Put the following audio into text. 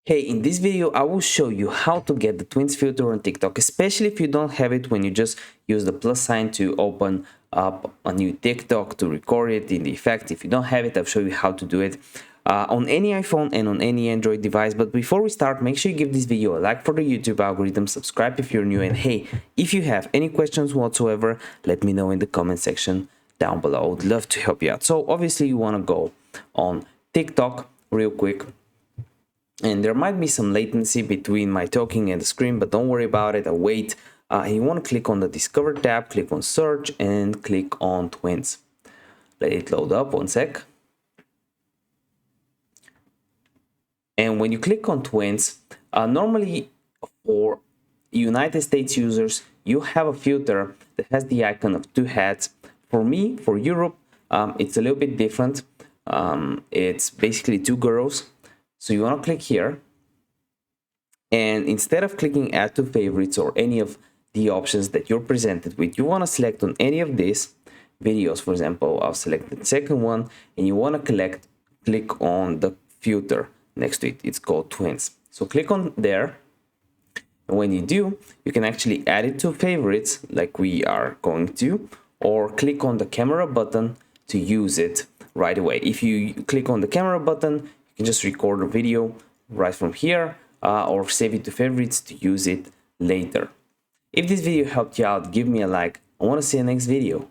Hey, in this video, I will show you how to get the twins filter on TikTok, especially if you don't have it when you just use the plus sign to open up a new TikTok to record it in the effect. If you don't have it, I'll show you how to do it on any iPhone and on any Android device. But before we start, make sure you give this video a like for the YouTube algorithm, subscribe if you're new, and hey, if you have any questions whatsoever, let me know in the comment section down below. I would love to help you out. So obviously you want to go on TikTok real quick. And there might be some latency between my talking and the screen, but don't worry about it. I'll wait. You want to click on the Discover tab, click on Search, and click on Twins. Let it load up, 1 sec. And when you click on Twins, normally for United States users, you have a filter that has the icon of two hats. For me, for Europe, it's a little bit different. It's basically two girls. So you want to click here, and instead of clicking add to favorites or any of the options that you're presented with, you want to select on any of these videos. For example, I'll select the second one, and you want to click on the filter next to it. It's called Twins. So click on there, and when you do, you can actually add it to favorites like we are going to, or click on the camera button to use it right away. If you click on the camera button, you can just record a video right from here or save it to favorites to use it later. If this video helped you out, give me a like. I want to see you next video.